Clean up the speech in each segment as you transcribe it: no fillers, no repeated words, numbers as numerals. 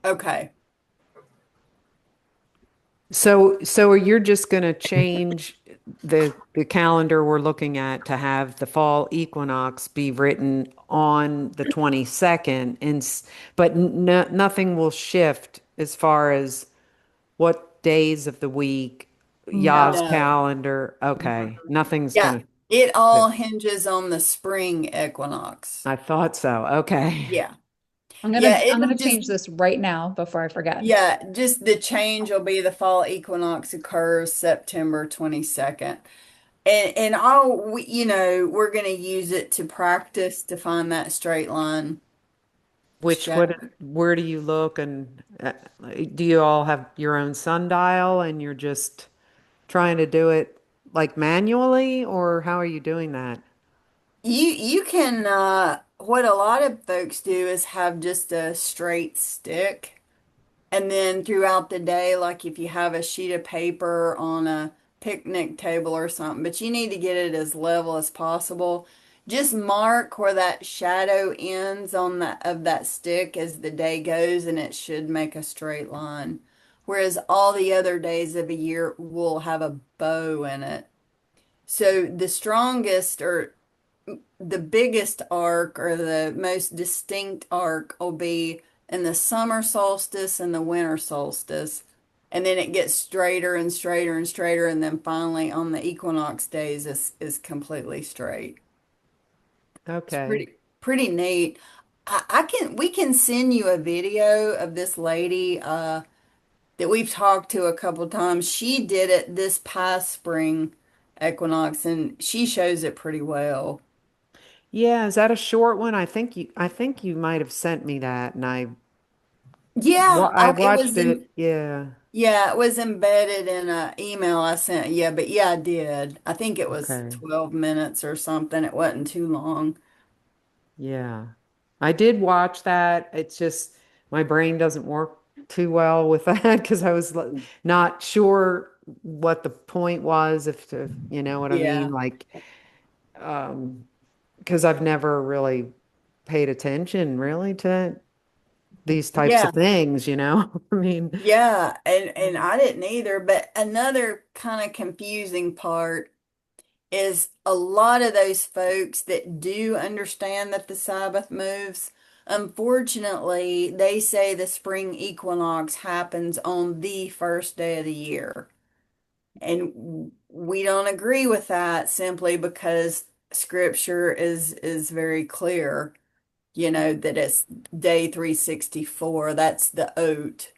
Okay. So you're just going to change the calendar we're looking at to have the fall equinox be written on the 22nd, but no, nothing will shift as far as what days of the week, Yah's No. No. calendar. Okay, nothing's Yeah. gonna It all shift. hinges on the spring equinox. I thought so. Okay. Yeah. I'm Yeah, gonna I'm it'll gonna just change this right now before I forget. yeah, just the change will be the fall equinox occurs September 22nd. And all we, we're going to use it to practice to find that straight line shadow. Where do you look and do you all have your own sundial and you're just trying to do it like manually, or how are you doing that? You can what a lot of folks do is have just a straight stick. And then throughout the day, like if you have a sheet of paper on a picnic table or something, but you need to get it as level as possible. Just mark where that shadow ends on that stick as the day goes, and it should make a straight line. Whereas all the other days of a year will have a bow in it. So the strongest or the biggest arc or the most distinct arc will be in the summer solstice and the winter solstice. And then it gets straighter and straighter and straighter. And then finally on the equinox days is completely straight. It's Okay. pretty neat. We can send you a video of this lady that we've talked to a couple times. She did it this past spring equinox and she shows it pretty well. Yeah, is that a short one? I think you might have sent me that and Yeah, I it watched was it. in Yeah. yeah, it was embedded in an email I sent you, but yeah, I did. I think it was Okay. 12 minutes or something. It wasn't too long. Yeah. I did watch that. It's just my brain doesn't work too well with that because not sure what the point was, if to, you know what I mean? Yeah. Like, because I've never really paid attention really to these types Yeah. of things, you know? I mean, Yeah, and I didn't either, but another kind of confusing part is a lot of those folks that do understand that the Sabbath moves, unfortunately, they say the spring equinox happens on the first day of the year. And we don't agree with that simply because scripture is very clear, that it's day 364. That's the oat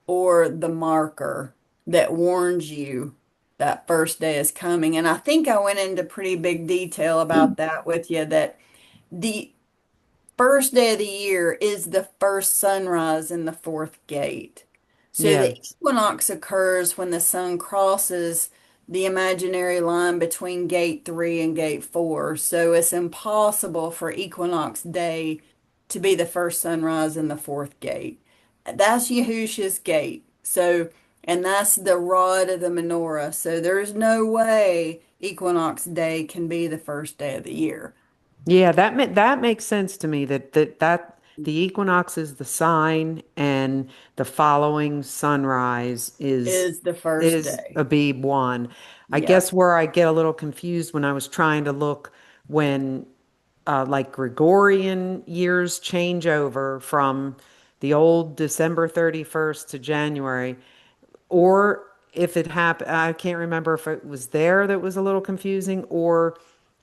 or the marker that warns you that first day is coming. And I think I went into pretty big detail about that with you that the first day of the year is the first sunrise in the fourth gate. So the yes. equinox occurs when the sun crosses the imaginary line between gate 3 and gate 4. So it's impossible for equinox day to be the first sunrise in the fourth gate. That's Yahusha's gate. So, and that's the rod of the menorah. So there's no way equinox day can be the first day of the year. Yeah, that makes sense to me that the equinox is the sign and the following sunrise Is the first is day. Abib 1. I Yep. guess where I get a little confused when I was trying to look when like Gregorian years change over from the old December 31st to January, or if it happened, I can't remember if it was there that was a little confusing, or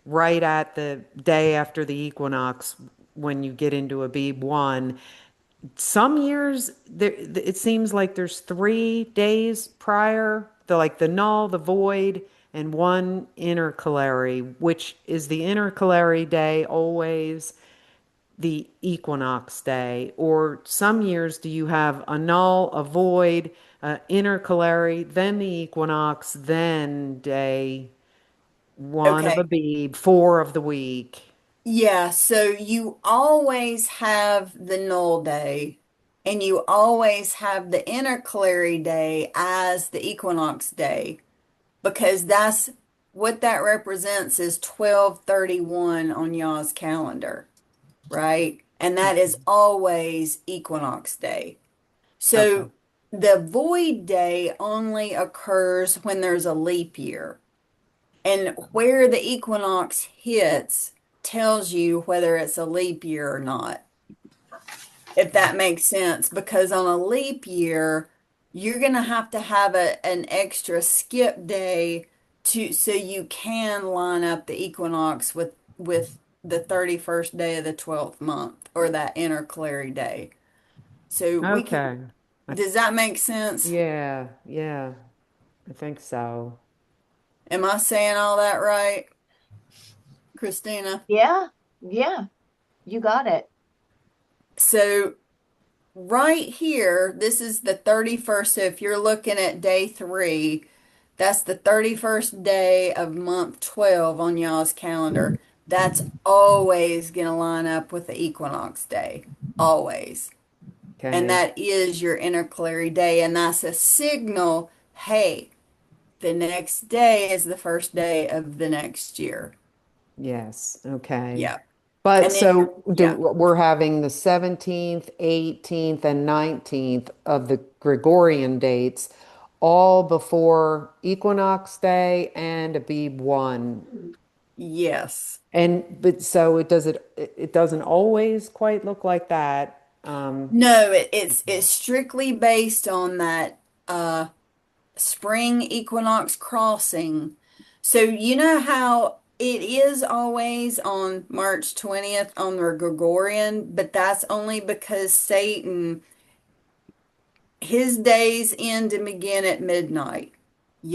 right at the day after the equinox when you get into Abib 1. Some years there it seems like there's 3 days prior, the null, the void, and one intercalary, which is the intercalary day always the equinox day? Or some years do you have a null, a void, intercalary, then the equinox, then day one of Okay. Abib, 4 of the week? Yeah, so you always have the null day and you always have the intercalary day as the equinox day because that's what that represents is 12/31 on y'all's calendar, right? And that is always equinox day. Okay. So the void day only occurs when there's a leap year. And where the equinox hits tells you whether it's a leap year or not, if that makes sense. Because on a leap year, you're going to have an extra skip day to so you can line up the equinox with the 31st day of the 12th month or that intercalary day. So we can, Okay. I th- does that make sense? yeah, yeah, I think so. Am I saying all that right, Christina? Yeah, yeah, you got it. So right here, this is the 31st. So if you're looking at day 3, that's the 31st day of month 12 on y'all's calendar. That's always going to line up with the equinox day. Always. And Okay. that is your intercalary day. And that's a signal, hey, the next day is the first day of the next year. Yes. Okay. Yeah. But And then, so yeah. we're having the 17th, 18th, and 19th of the Gregorian dates all before Equinox Day and Abib 1. Yes. And but so it doesn't always quite look like that. No, it's strictly based on that uh spring equinox crossing. So you know how it is always on March 20th on the Gregorian, but that's only because Satan, his days end and begin at midnight.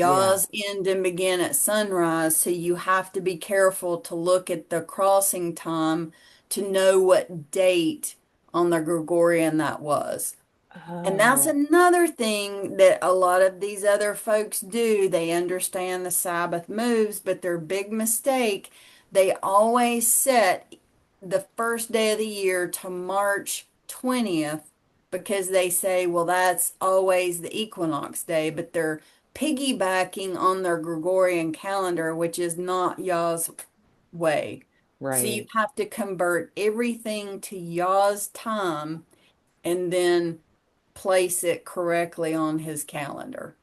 Yeah. Y'all's end and begin at sunrise, so you have to be careful to look at the crossing time to know what date on the Gregorian that was. And that's Oh, another thing that a lot of these other folks do. They understand the Sabbath moves, but their big mistake, they always set the first day of the year to March 20th because they say, well, that's always the equinox day, but they're piggybacking on their Gregorian calendar, which is not y'all's way. So you right. have to convert everything to y'all's time and then place it correctly on his calendar.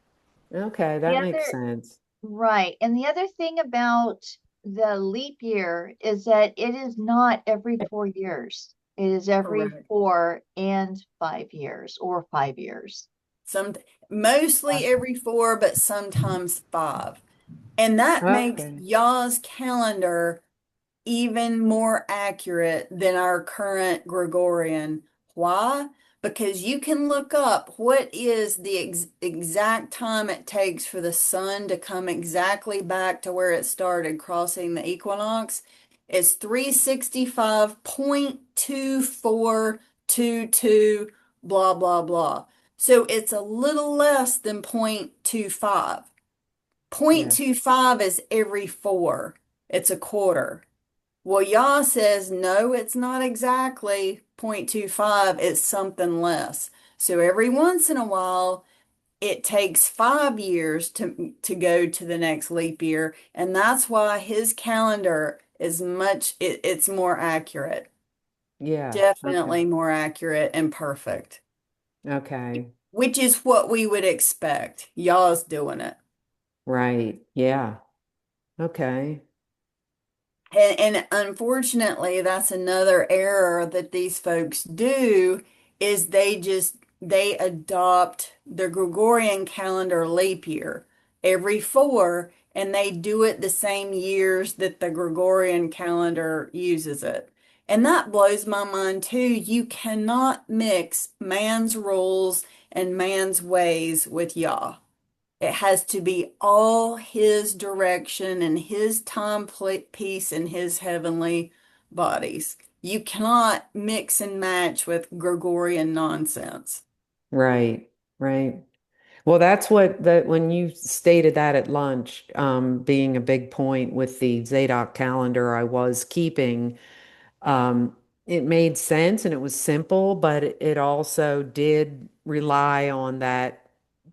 Okay, The that makes other, sense. right. And the other thing about the leap year is that it is not every 4 years. It is every Correct. 4 and 5 years or 5 years. Some mostly every 4, but sometimes 5. And that makes Okay. y'all's calendar even more accurate than our current Gregorian. Why? Because you can look up what is the exact time it takes for the sun to come exactly back to where it started crossing the equinox. It's 365.2422, blah, blah, blah. So it's a little less than 0.25. Yeah. 0.25 is every 4. It's a quarter. Well, Yah says, no, it's not exactly 0.25, it's something less. So every once in a while, it takes 5 years to go to the next leap year, and that's why his calendar is it's more accurate. Yeah. Okay. Definitely more accurate and perfect, Okay. which is what we would expect. Yah's doing it. Right. Yeah. Okay. And unfortunately, that's another error that these folks do is they adopt the Gregorian calendar leap year every 4, and they do it the same years that the Gregorian calendar uses it. And that blows my mind too. You cannot mix man's rules and man's ways with Yah. It has to be all his direction and his piece and his heavenly bodies. You cannot mix and match with Gregorian nonsense. Right. Right. Well, that's what that when you stated that at lunch, being a big point with the Zadok calendar I was keeping, it made sense and it was simple, but it also did rely on that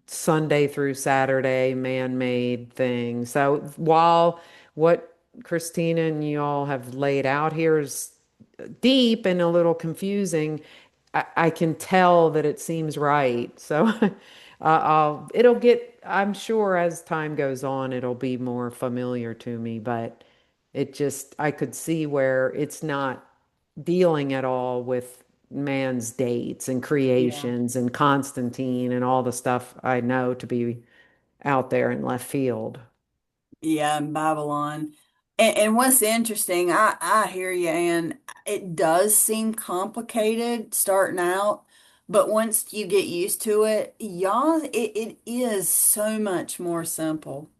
Sunday through Saturday man-made thing. So while what Christina and you all have laid out here is deep and a little confusing, I can tell that it seems right. So I'm sure as time goes on, it'll be more familiar to me, but I could see where it's not dealing at all with man's dates and Yeah. creations and Constantine and all the stuff I know to be out there in left field. Yeah, in Babylon. And what's interesting, I hear you, and it does seem complicated starting out, but once you get used to it, y'all, it is so much more simple.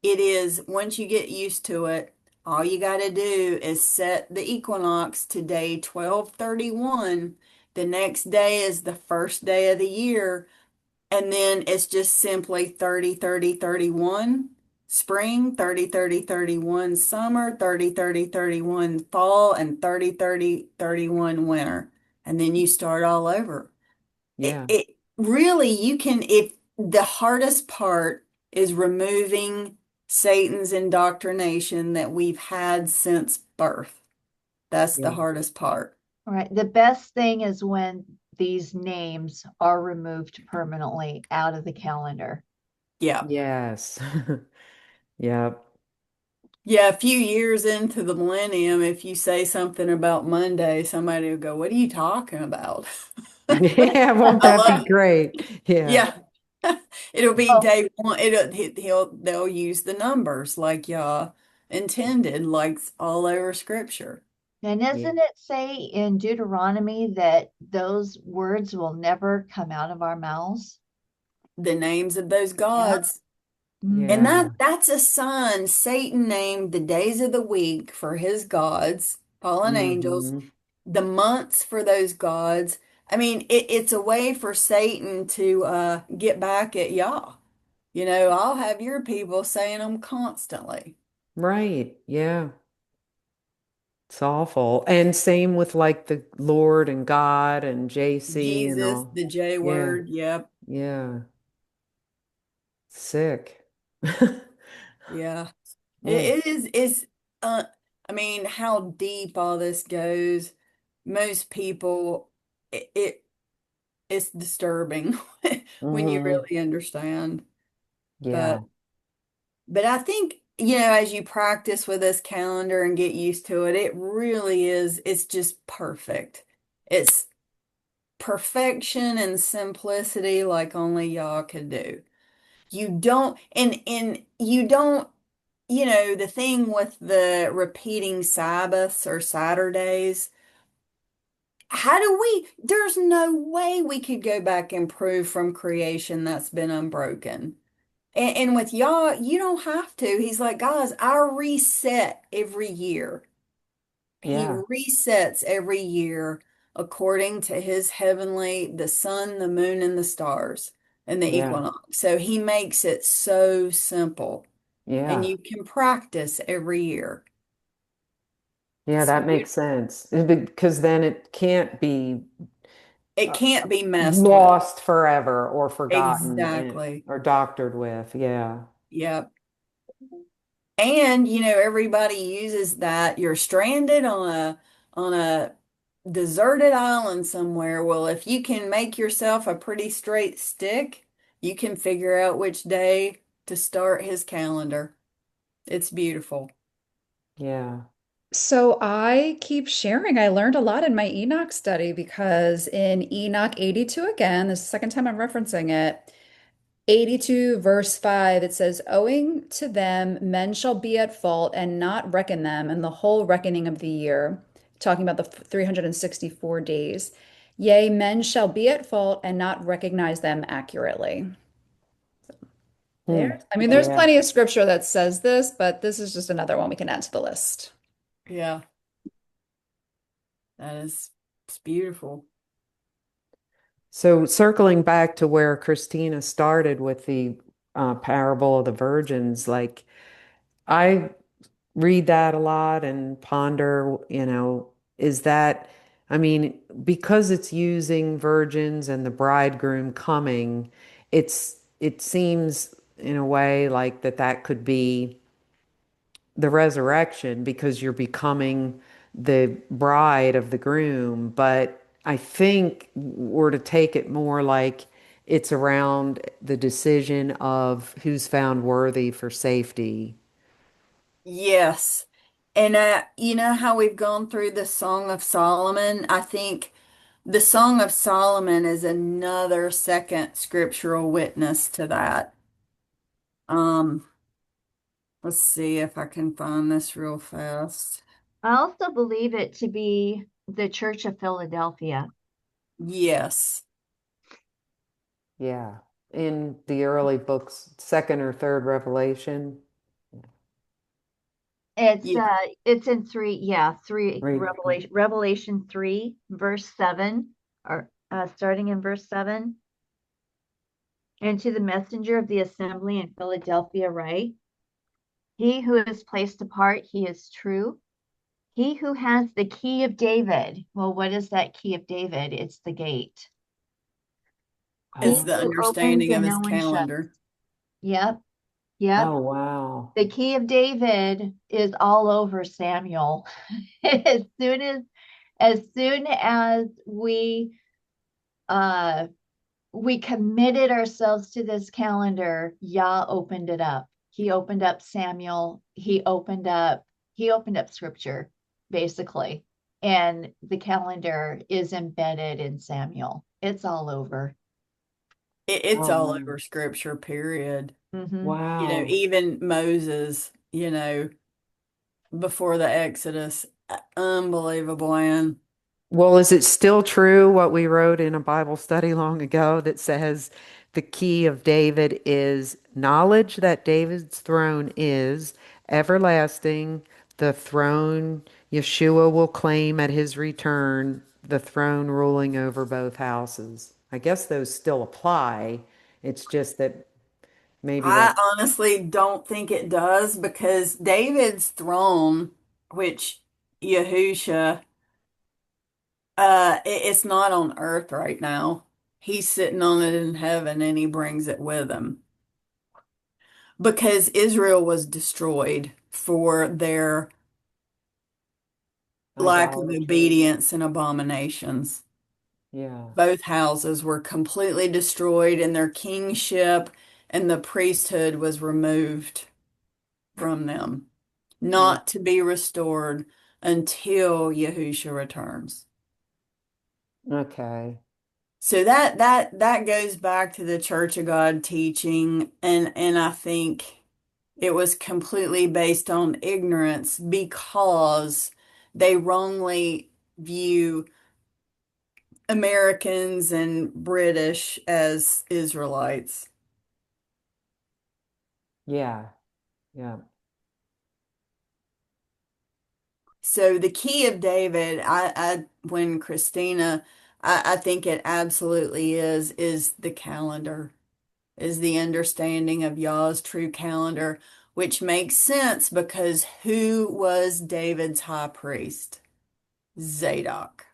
It is, once you get used to it, all you got to do is set the equinox to day 1231. The next day is the first day of the year. And then it's just simply 30, 30, 31 spring, 30, 30, 31 summer, 30, 30, 31 fall, and 30, 30, 31 winter. And then you start all over. Yeah. It really, you can, if the hardest part is removing Satan's indoctrination that we've had since birth. That's the Yeah. hardest part. All right. The best thing is when these names are removed permanently out of the calendar. Yeah. Yes. Yeah. Yeah, a few years into the millennium, if you say something about Monday, somebody will go, "What are you talking about?" Yeah, won't I that be love, great? Yeah. yeah. It'll be Oh, day one. They'll use the numbers like y'all intended, like all over scripture. and Yeah. isn't it say in Deuteronomy that those words will never come out of our mouths? The names of those Yeah. gods. And Hmm. Yeah. that's a sign. Satan named the days of the week for his gods, fallen angels, Hmm. the months for those gods. I mean, it's a way for Satan to get back at y'all. I'll have your people saying them constantly. Right. Yeah. It's awful. And same with like the Lord and God and JC and Jesus, all. the J Yeah. word, yep, Yeah. Sick. yeah. Oh. It's uh I mean, how deep all this goes. Most people it it's disturbing when you Hmm. really understand. But Yeah. but I think, as you practice with this calendar and get used to it, it really is, it's just perfect. It's perfection and simplicity like only y'all could do. You don't, and you don't, the thing with the repeating Sabbaths or Saturdays, there's no way we could go back and prove from creation that's been unbroken. And with Yah, you don't have to. He's like, guys, I reset every year. He Yeah. resets every year according to his the sun, the moon, and the stars, and the Yeah. equinox. So he makes it so simple, and Yeah. you can practice every year. Yeah, It's that makes beautiful. sense. Because then it can't be It uh, can't be messed with. lost forever or forgotten Exactly. or doctored with. Yeah. Yep. And everybody uses that. You're stranded on a deserted island somewhere. Well, if you can make yourself a pretty straight stick, you can figure out which day to start his calendar. It's beautiful. Yeah. So I keep sharing. I learned a lot in my Enoch study because in Enoch 82, again, this is the second time I'm referencing it, 82 verse 5, it says, owing to them, men shall be at fault and not reckon them in the whole reckoning of the year, talking about the 364 days. Yea, men shall be at fault and not recognize them accurately. There, Hmm. I mean, there's Yeah. Yeah. plenty of scripture that says this, but this is just another one we can add to the list. Yeah. It's beautiful. So circling back to where Christina started with the parable of the virgins, like I read that a lot and ponder, is that, I mean, because it's using virgins and the bridegroom coming, it seems in a way like that could be the resurrection because you're becoming the bride of the groom. But I think we're to take it more like it's around the decision of who's found worthy for safety. Yes. And you know how we've gone through the Song of Solomon? I think the Song of Solomon is another second scriptural witness to that. Um, let's see if I can find this real fast. I also believe it to be the Church of Philadelphia. Yes. Yeah. In the early books, second or third Revelation. It's Yeah. it's in three, yeah, three Right. Revelation 3, verse 7, or starting in verse 7. And to the messenger of the assembly in Philadelphia write, he who is placed apart, he is true. He who has the key of David. Well, what is that key of David? It's the gate. He It's the Oh, who opens understanding and of no his one shuts. calendar. Yep, yep. oh wow. The key of David is all over Samuel. As soon as uh we committed ourselves to this calendar, Yah opened it up. He opened up Samuel. He opened up scripture, basically. And the calendar is embedded in Samuel. It's all over. It's Oh all man. over scripture, period. Hmm. You know, Wow. even Moses, before the Exodus, unbelievable, Ann. Well, is it still true what we wrote in a Bible study long ago that says the key of David is knowledge that David's throne is everlasting, the throne Yeshua will claim at his return, the throne ruling over both houses? I guess those still apply. It's just that maybe I that's, honestly don't think it does because David's throne, which Yahusha, it's not on earth right now. He's sitting on it in heaven and he brings it with him because Israel was destroyed for their lack of idolatry. obedience and abominations. Yeah. Both houses were completely destroyed and their kingship and the priesthood was removed from them, Mm, not to be restored until Yahusha returns. okay. So that goes back to the Church of God teaching, and I think it was completely based on ignorance because they wrongly view Americans and British as Israelites. Yeah. Yeah. So the key of David, when Christina, I think it absolutely is the calendar, is the understanding of Yah's true calendar, which makes sense because who was David's high priest? Zadok.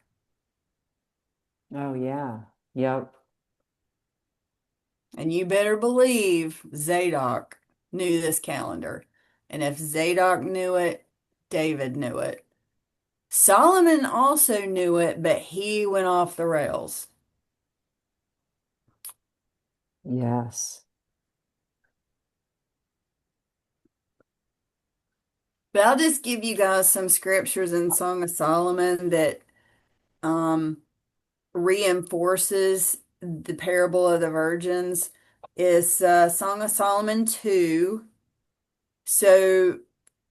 Oh yeah. Yep. And you better believe Zadok knew this calendar. And if Zadok knew it, David knew it. Solomon also knew it, but he went off the rails. Yes. But I'll just give you guys some scriptures in Song of Solomon that um, reinforces the parable of the virgins. Is Song of Solomon 2. So,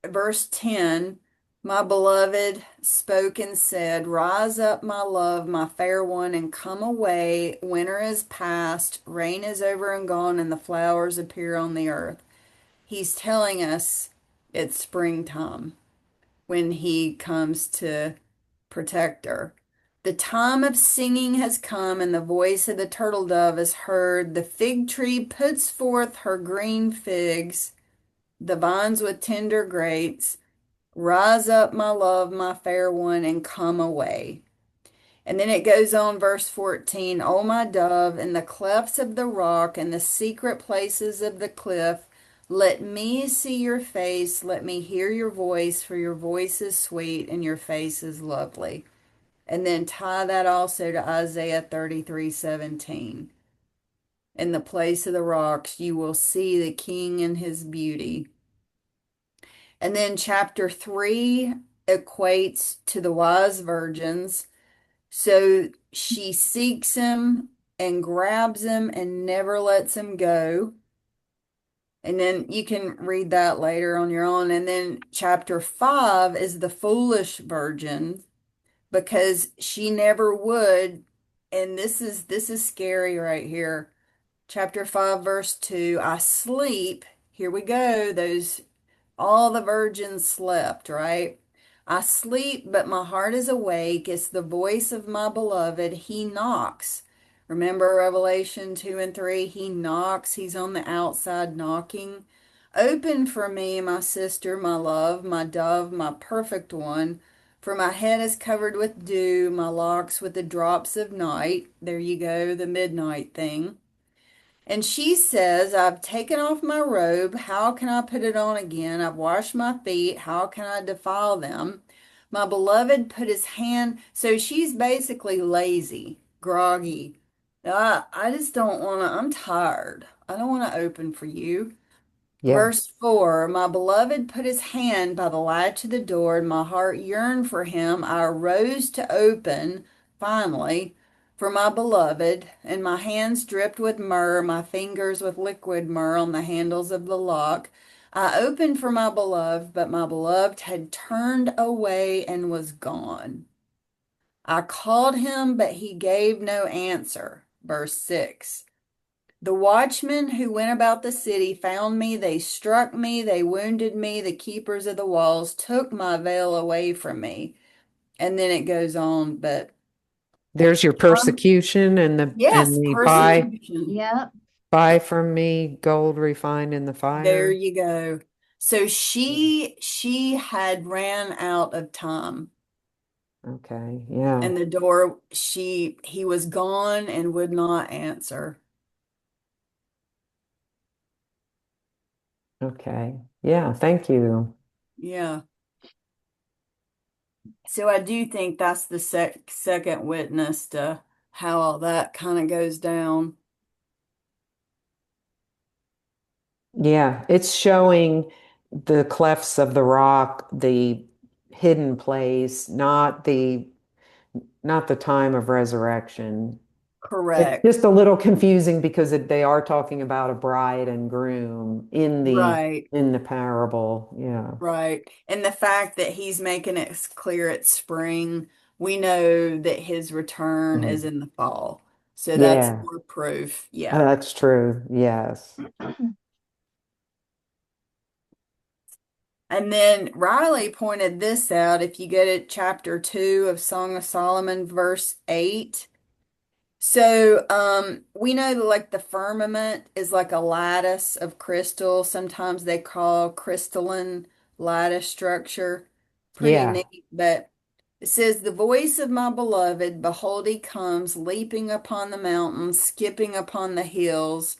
verse 10, my beloved spoke and said, rise up, my love, my fair one, and come away. Winter is past, rain is over and gone, and the flowers appear on the earth. He's telling us it's springtime when he comes to protect her. The time of singing has come, and the voice of the turtle dove is heard. The fig tree puts forth her green figs, the vines with tender grapes. Rise up, my love, my fair one, and come away. And then it goes on, verse 14. O my dove, in the clefts of the rock and the secret places of the cliff, let me see your face, let me hear your voice, for your voice is sweet and your face is lovely. And then tie that also to Isaiah 33:17. In the place of the rocks, you will see the king in his beauty. And then chapter 3 equates to the wise virgins. So she seeks him and grabs him and never lets him go. And then you can read that later on your own. And then chapter 5 is the foolish virgin because she never would. And this is scary right here. Chapter 5, verse 2, I sleep. Here we go. Those all the virgins slept, right? I sleep, but my heart is awake. It's the voice of my beloved. He knocks. Remember Revelation 2 and 3? He knocks. He's on the outside knocking. Open for me, my sister, my love, my dove, my perfect one. For my head is covered with dew, my locks with the drops of night. There you go, the midnight thing. And she says, I've taken off my robe. How can I put it on again? I've washed my feet. How can I defile them? My beloved put his hand. So she's basically lazy, groggy. I just don't want to. I'm tired. I don't want to open for you. Yeah. Verse 4, my beloved put his hand by the latch of the door, and my heart yearned for him. I arose to open, finally, for my beloved, and my hands dripped with myrrh, my fingers with liquid myrrh on the handles of the lock. I opened for my beloved, but my beloved had turned away and was gone. I called him, but he gave no answer. Verse 6. The watchmen who went about the city found me. They struck me. They wounded me. The keepers of the walls took my veil away from me. And then it goes on, but There's your um, persecution and yes, the persecution. Yep. buy from me gold refined in the There fire. you go. So Yeah. she had ran out of time. Okay. Yeah. And the door, he was gone and would not answer. Okay. Yeah. Thank you. Yeah. So I do think that's the second witness to how all that kind of goes down. Yeah. It's showing the clefts of the rock, the hidden place, not the time of resurrection. It's Correct. just a little confusing because they are talking about a bride and groom Right. in the parable. Yeah. Right. And the fact that he's making it clear it's spring, we know that his return is Mhm. in the fall. So that's Yeah. more proof. Yeah. That's true. Yes. And then Riley pointed this out. If you go to chapter 2 of Song of Solomon, verse 8. So, we know that like the firmament is like a lattice of crystal. Sometimes they call crystalline lattice structure. Pretty Yeah. neat. But it says, the voice of my beloved, behold, he comes, leaping upon the mountains, skipping upon the hills.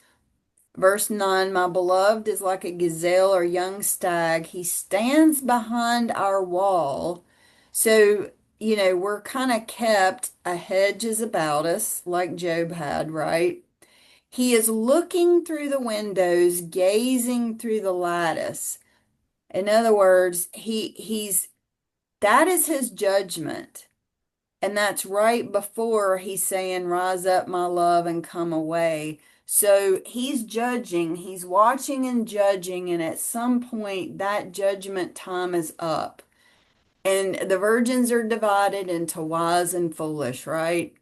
Verse 9, my beloved is like a gazelle or young stag. He stands behind our wall. So, we're kind of kept, a hedge is about us, like Job had, right? He is looking through the windows, gazing through the lattice. In other words, that is his judgment. And that's right before he's saying, rise up, my love, and come away. So he's judging, he's watching and judging, and at some point that judgment time is up. And the virgins are divided into wise and foolish, right?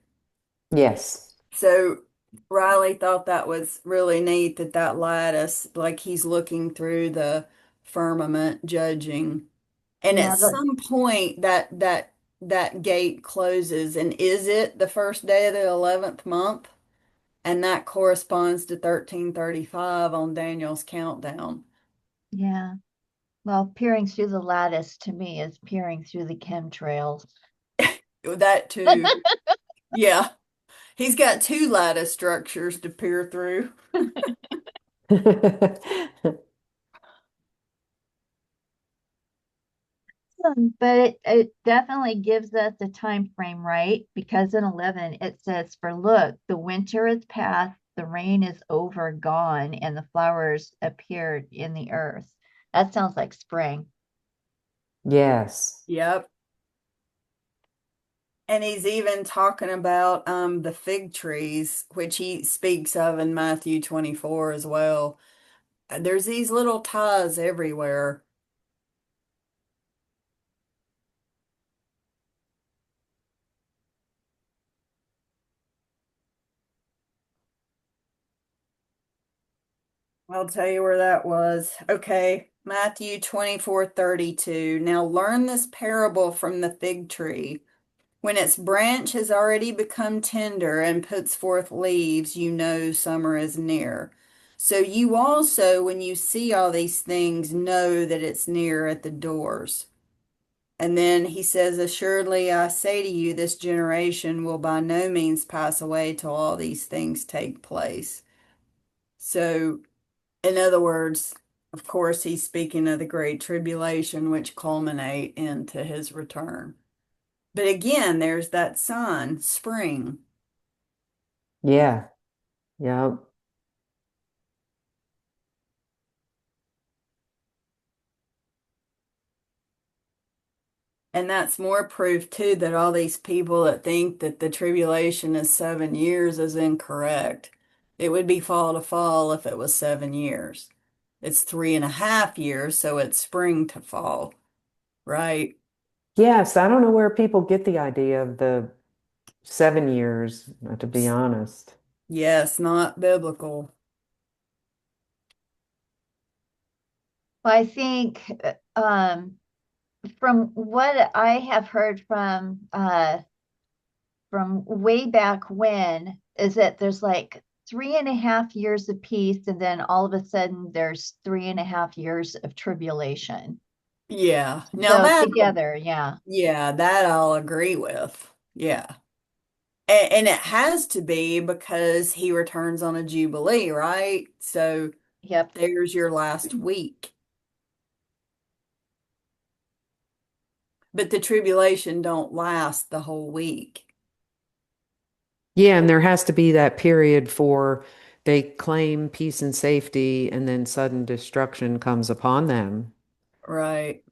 Yes. So Riley thought that was really neat that lattice, like he's looking through the firmament, judging. And at Yeah, the some point that gate closes. And is it the first day of the 11th month? And that corresponds to 1335 on Daniel's countdown. yeah. Well, peering through the lattice to me is peering through the chemtrails. That too. Yeah. He's got two lattice structures to peer through. But it definitely gives us a time frame, right? Because in 11 it says, "For look, the winter is past, the rain is over, gone, and the flowers appeared in the earth." That sounds like spring. Yes. Yep. And he's even talking about the fig trees, which he speaks of in Matthew 24 as well. There's these little ties everywhere. I'll tell you where that was. Okay, Matthew 24:32. Now learn this parable from the fig tree. When its branch has already become tender and puts forth leaves, you know summer is near. So you also, when you see all these things, know that it's near at the doors. And then he says, "Assuredly, I say to you, this generation will by no means pass away till all these things take place." So, in other words, of course, he's speaking of the Great Tribulation, which culminate into his return. But again, there's that sign, spring. Yeah. Yep. And that's more proof, too, that all these people that think that the tribulation is 7 years is incorrect. It would be fall to fall if it was 7 years. It's 3.5 years, so it's spring to fall, right? Yes. I don't know where people get the idea of the 7 years, to be honest. Yes, not biblical. Well, I think from what I have heard from way back when is that there's like 3.5 years of peace, and then all of a sudden there's 3.5 years of tribulation. Yeah. Now So that, together, yeah. yeah, that I'll agree with. Yeah. And it has to be because he returns on a jubilee, right? So Yep. there's your last week. But the tribulation don't last the whole week. Yeah, and there has to be that period for they claim peace and safety, and then sudden destruction comes upon them. Right.